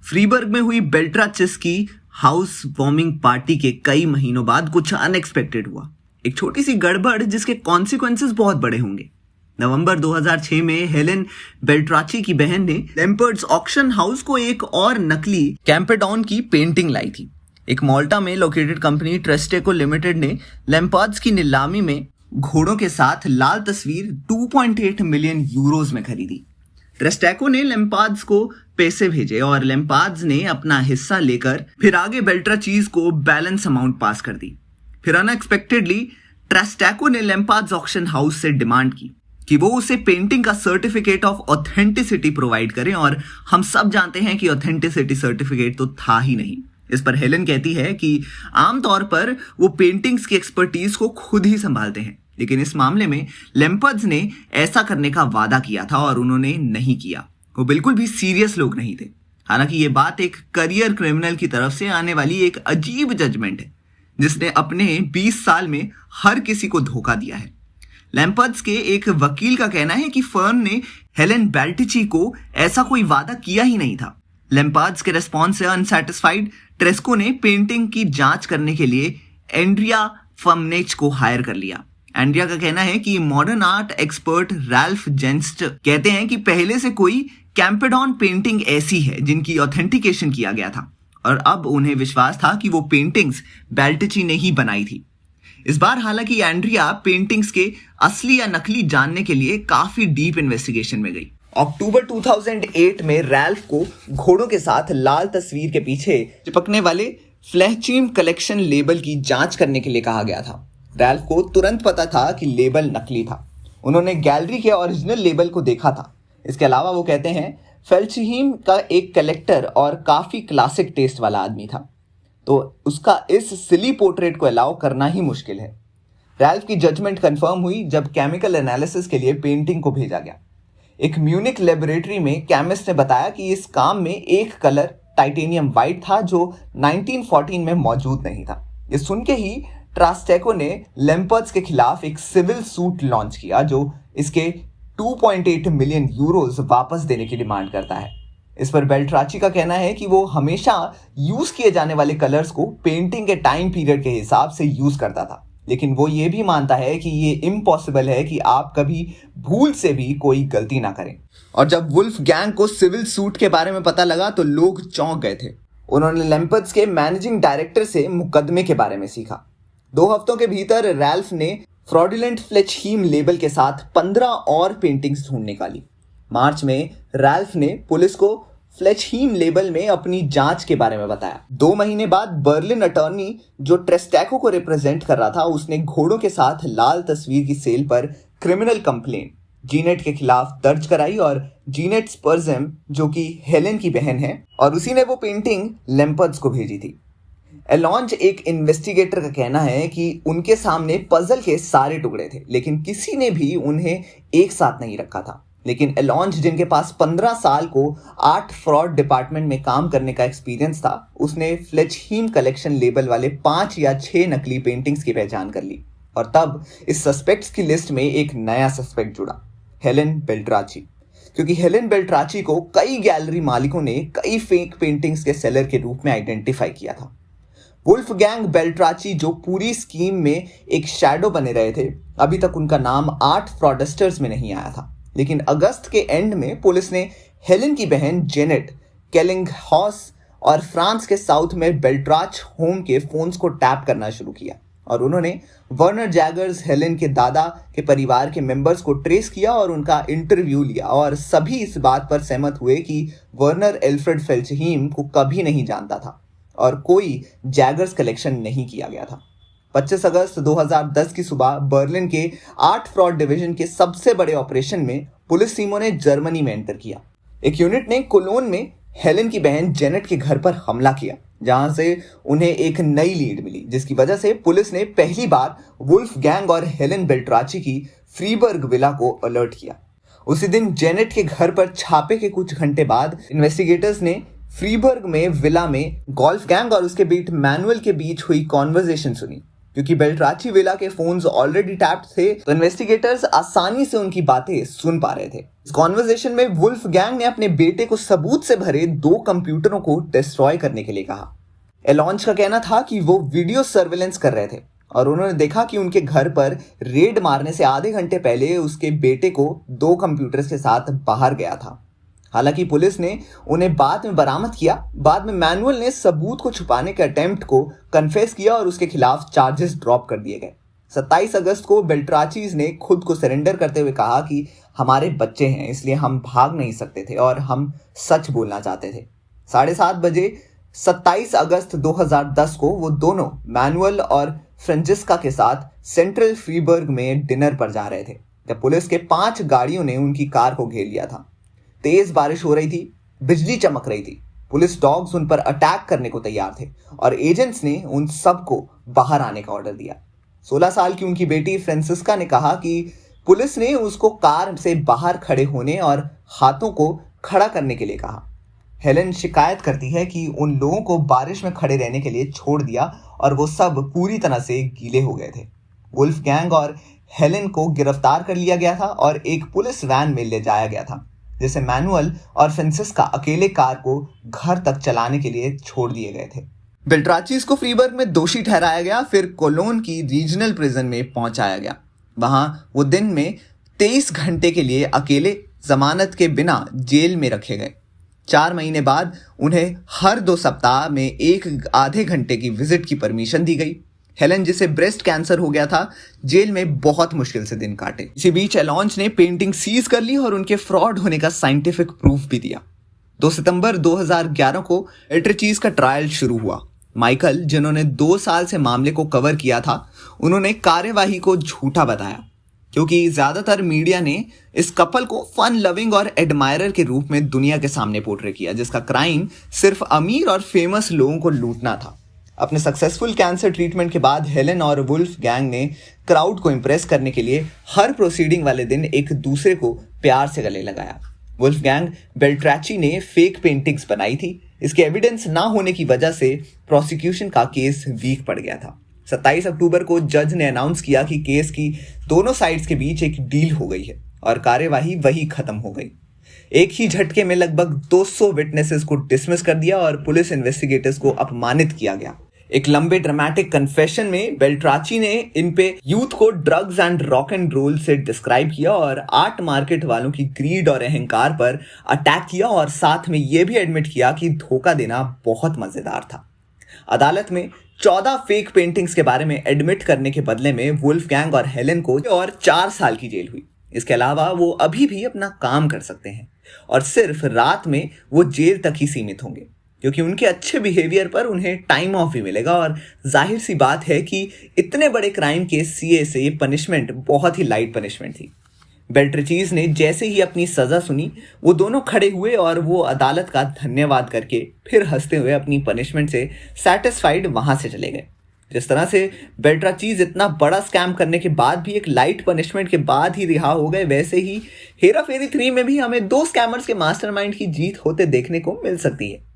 Freiburg में हुई बेल्ट्राचिस की हाउस वार्मिंग पार्टी के कई महीनों बाद कुछ अनएक्सपेक्टेड हुआ। एक छोटी सी गड़बड़ जिसके कॉन्सिक्वेंसेस बहुत बड़े होंगे। नवंबर 2006 में हेलेन बेल्ट्राची की बहन ने लैम्पर्ट्स ऑक्शन हाउस को एक और नकली कैम्पेडॉन की पेंटिंग लाई थी। एक माल्टा में लोकेटेड कंपनी ट्रेस्टेको लिमिटेड ने लैम्पर्ट्स की नीलामी में घोड़ों के साथ लाल तस्वीर 2.8 मिलियन यूरोज में खरीदी। ट्रेस्टेको ने लैम्पार्ड्स को पैसे भेजे और लैम्पार्ड्स ने अपना हिस्सा लेकर फिर आगे बेल्ट्राचीज को बैलेंस अमाउंट पास कर दी। फिर अनएक्सपेक्टेडली ट्रेस्टेको ने लैम्पार्ड्स ऑक्शन हाउस से डिमांड की कि वो उसे पेंटिंग का सर्टिफिकेट ऑफ ऑथेंटिसिटी प्रोवाइड करें, और हम सब जानते हैं कि ऑथेंटिसिटी सर्टिफिकेट तो था ही नहीं। इस पर हेलेन कहती है कि आमतौर पर वो पेंटिंग्स की एक्सपर्टीज को खुद ही संभालते हैं, लेकिन इस मामले में लैम्पर्ट्स ने ऐसा करने का वादा किया था और उन्होंने नहीं किया। वो बिल्कुल भी सीरियस लोग नहीं थे। हालांकि ये बात एक करियर क्रिमिनल की तरफ से आने वाली एक अजीब जजमेंट है जिसने अपने 20 साल में हर किसी को धोखा दिया है। लैम्पर्ट्स के एक वकील का कहना है कि फर्म ने हेलेन बेल्टिची को ऐसा कोई वादा किया ही नहीं था। लैम्पर्ट्स के रेस्पॉन्स से अनसैटिस्फाइड ट्रेस्को ने पेंटिंग की जांच करने के लिए एंड्रिया फमनेच को हायर कर लिया। एंड्रिया का कहना है कि मॉडर्न आर्ट एक्सपर्ट रैल्फ जेंस्ट कहते हैं कि पहले से कोई कैम्पेडॉन पेंटिंग ऐसी है जिनकी ऑथेंटिकेशन किया गया था, और अब उन्हें विश्वास था कि वो पेंटिंग्स बेल्टिची ने ही बनाई थी। इस बार हालांकि एंड्रिया पेंटिंग्स के असली या नकली जानने के लिए काफी डीप इन्वेस्टिगेशन में गई। अक्टूबर 2008 में रैल्फ को घोड़ों के साथ लाल तस्वीर के पीछे चिपकने वाले फ्लेचीम कलेक्शन लेबल की जांच करने के लिए कहा गया था। रैल्फ को तुरंत पता था कि लेबल नकली था। उन्होंने गैलरी के ओरिजिनल लेबल को देखा था। इसके अलावा वो कहते हैं फेल्चहीम का एक कलेक्टर और काफी क्लासिक टेस्ट वाला आदमी था, तो उसका इस सिली पोर्ट्रेट को अलाउ करना ही मुश्किल है। रैल्फ की जजमेंट कंफर्म हुई जब केमिकल एनालिसिस के लिए पेंटिंग को भेजा गया। एक म्यूनिक लेबोरेटरी में केमिस्ट ने बताया कि इस काम में एक कलर टाइटेनियम व्हाइट था जो 1914 में मौजूद नहीं था। ये सुन के ही ट्रेस्टेको ने लैम्पर्ट्स के खिलाफ एक सिविल सूट लॉन्च किया जो इसके 2.8 मिलियन यूरोज वापस देने की डिमांड करता है। इस पर बेल्ट्राची का कहना है कि वो हमेशा यूज किए जाने वाले कलर्स को पेंटिंग के टाइम पीरियड के हिसाब से यूज करता था, लेकिन वो ये भी मानता है कि ये इम्पॉसिबल है कि आप कभी भूल से भी कोई गलती ना करें। और जब वुल्फ गैंग को सिविल सूट के बारे में पता लगा तो लोग चौंक गए थे। उन्होंने लैम्पर्ट्स के मैनेजिंग डायरेक्टर से मुकदमे के बारे में सीखा। 2 हफ्तों के भीतर रैल्फ ने फ्रॉडुलेंट फ्लेचहीम लेबल के साथ 15 और पेंटिंग्स ढूंढ निकाली। मार्च में रैल्फ ने पुलिस को फ्लेचहीम लेबल में अपनी जांच के बारे में बताया। 2 महीने बाद बर्लिन अटॉर्नी जो ट्रेस्टेको को रिप्रेजेंट कर रहा था, उसने घोड़ों के साथ लाल तस्वीर की सेल पर क्रिमिनल कंप्लेंट जीनेट के खिलाफ दर्ज कराई, और जीनेट स्पर्जेम जो कि हेलेन की बहन है, और उसी ने वो पेंटिंग लैम्पर्ट्स को भेजी थी। एलॉन्ज एक इन्वेस्टिगेटर का कहना है कि उनके सामने पजल के सारे टुकड़े थे, लेकिन किसी ने भी उन्हें एक साथ नहीं रखा था। लेकिन एलॉन्ज, जिनके पास 15 साल को आर्ट फ्रॉड डिपार्टमेंट में काम करने का एक्सपीरियंस था, उसने फ्लेचहीम कलेक्शन लेबल वाले 5 या 6 नकली पेंटिंग्स की पहचान कर ली। और तब इस सस्पेक्ट्स की लिस्ट में एक नया सस्पेक्ट जुड़ा, हेलेन बेल्ट्राची। क्योंकि हेलेन बेल्ट्राची को कई गैलरी मालिकों ने कई फेक पेंटिंग्स के सेलर के रूप में आइडेंटिफाई किया था। वुल्फ गैंग बेल्ट्राची जो पूरी स्कीम में एक शैडो बने रहे थे, अभी तक उनका नाम आर्ट फ्रॉडस्टर्स में नहीं आया था। लेकिन अगस्त के एंड में पुलिस ने हेलेन की बहन जेनेट केलिंगहॉस और फ्रांस के साउथ में बेल्ट्राच होम के फोन्स को टैप करना शुरू किया, और उन्होंने वर्नर जैगर्स, हेलेन के दादा के परिवार के मेंबर्स को ट्रेस किया और उनका इंटरव्यू लिया, और सभी इस बात पर सहमत हुए कि वर्नर एल्फ्रेड फेल्चहीम को कभी नहीं जानता था और कोई जैगर्स कलेक्शन नहीं किया गया था। 25 अगस्त 2010 की सुबह बर्लिन के आर्ट फ्रॉड डिवीजन के सबसे बड़े ऑपरेशन में पुलिस टीमों ने जर्मनी में एंटर किया। एक यूनिट ने कोलोन में हेलेन की बहन जेनेट के घर पर हमला किया, जहां से उन्हें एक नई लीड मिली, जिसकी वजह से पुलिस ने पहली बार वुल्फ गैंग और हेलेन बेल्ट्राची की फ्रीबर्ग विला को अलर्ट किया। उसी दिन जेनेट के घर पर छापे के कुछ घंटे बाद इन्वेस्टिगेटर्स ने फ्रीबर्ग में विला में गोल्फ गैंग और उसके बीट मैनुअल के बीच हुई कॉन्वर्सेशन सुनी। क्योंकि बेल्ट्राची विला के फोन्स ऑलरेडी टैप्ड थे, तो इन्वेस्टिगेटर्स आसानी से उनकी बातें सुन पा रहे थे। इस कॉन्वर्सेशन में वुल्फ गैंग ने अपने बेटे को सबूत से भरे 2 कंप्यूटरों को डिस्ट्रॉय करने के लिए कहा। एलॉन्ज का कहना था कि वो वीडियो सर्वेलेंस कर रहे थे और उन्होंने देखा कि उनके घर पर रेड मारने से आधे घंटे पहले उसके बेटे को 2 कंप्यूटर्स के साथ बाहर गया था। हालांकि पुलिस ने उन्हें बाद में बरामद किया। बाद में मैनुअल ने सबूत को छुपाने के अटेम्प्ट को कन्फेस किया और उसके खिलाफ चार्जेस ड्रॉप कर दिए गए। 27 अगस्त को बेल्ट्राचीज ने खुद को सरेंडर करते हुए कहा कि हमारे बच्चे हैं, इसलिए हम भाग नहीं सकते थे और हम सच बोलना चाहते थे। 7:30 बजे 27 अगस्त 2010 को वो दोनों मैनुअल और फ्रांसिस्का के साथ सेंट्रल फ्रीबर्ग में डिनर पर जा रहे थे जब पुलिस के 5 गाड़ियों ने उनकी कार को घेर लिया था। तेज बारिश हो रही थी, बिजली चमक रही थी। पुलिस डॉग्स उन पर अटैक करने को तैयार थे और एजेंट्स ने उन सबको बाहर आने का ऑर्डर दिया। 16 साल की उनकी बेटी फ्रांसिस्का ने कहा कि पुलिस ने उसको कार से बाहर खड़े होने और हाथों को खड़ा करने के लिए कहा। हेलेन शिकायत करती है कि उन लोगों को बारिश में खड़े रहने के लिए छोड़ दिया और वो सब पूरी तरह से गीले हो गए थे। वुल्फ गैंग और हेलेन को गिरफ्तार कर लिया गया था और एक पुलिस वैन में ले जाया गया था, जिसे मैनुअल और फ्रांसिस्का अकेले कार को घर तक चलाने के लिए छोड़ दिए गए थे। बेल्ट्राचीज को फ्रीबर्ग में दोषी ठहराया गया, फिर कोलोन की रीजनल प्रिजन में पहुंचाया गया। वहां वो दिन में 23 घंटे के लिए अकेले जमानत के बिना जेल में रखे गए। 4 महीने बाद उन्हें हर 2 सप्ताह में 1 आधे घंटे की विजिट की परमिशन दी गई। हेलेन, जिसे ब्रेस्ट कैंसर हो गया था, जेल में बहुत मुश्किल से दिन काटे। इसी बीच एलॉन्ज ने पेंटिंग सीज कर ली और उनके फ्रॉड होने का साइंटिफिक प्रूफ भी दिया। 2 सितंबर 2011 को बेल्ट्राचीज का ट्रायल शुरू हुआ। माइकल, जिन्होंने 2 साल से मामले को कवर किया था, उन्होंने कार्यवाही को झूठा बताया क्योंकि ज्यादातर मीडिया ने इस कपल को फन लविंग और एडमायरर के रूप में दुनिया के सामने पोर्ट्रे किया, जिसका क्राइम सिर्फ अमीर और फेमस लोगों को लूटना था। अपने सक्सेसफुल कैंसर ट्रीटमेंट के बाद हेलेन और वुल्फ गैंग ने क्राउड को इंप्रेस करने के लिए हर प्रोसीडिंग वाले दिन एक दूसरे को प्यार से गले लगाया। वुल्फ गैंग बेल्ट्राची ने फेक पेंटिंग्स बनाई थी। इसके एविडेंस ना होने की वजह से प्रोसिक्यूशन का केस वीक पड़ गया था। 27 अक्टूबर को जज ने अनाउंस किया कि केस की दोनों साइड्स के बीच एक डील हो गई है और कार्यवाही वही खत्म हो गई। एक ही झटके में लगभग 200 विटनेसेस को डिसमिस कर दिया और पुलिस इन्वेस्टिगेटर्स को अपमानित किया गया। एक लंबे ड्रामेटिक कन्फेशन में बेल्ट्राची ने इन पे यूथ को drugs and rock and roll से डिस्क्राइब किया और आर्ट मार्केट वालों की ग्रीड और अहंकार पर अटैक किया और साथ में यह भी एडमिट किया कि धोखा देना बहुत मजेदार था। अदालत में 14 फेक पेंटिंग्स के बारे में एडमिट करने के बदले में वुल्फ गैंग और हेलेन को और 4 साल की जेल हुई। इसके अलावा वो अभी भी अपना काम कर सकते हैं और सिर्फ रात में वो जेल तक ही सीमित होंगे क्योंकि उनके अच्छे बिहेवियर पर उन्हें टाइम ऑफ भी मिलेगा। और जाहिर सी बात है कि इतने बड़े क्राइम के सीए से ये पनिशमेंट बहुत ही लाइट पनिशमेंट थी। बेल्ट्राचीज ने जैसे ही अपनी सजा सुनी, वो दोनों खड़े हुए और वो अदालत का धन्यवाद करके फिर हंसते हुए अपनी पनिशमेंट से सैटिस्फाइड वहां से चले गए। जिस तरह से बेल्ट्राचीज इतना बड़ा स्कैम करने के बाद भी एक लाइट पनिशमेंट के बाद ही रिहा हो गए, वैसे ही हेरा फेरी 3 में भी हमें 2 स्कैमर्स के मास्टरमाइंड की जीत होते देखने को मिल सकती है।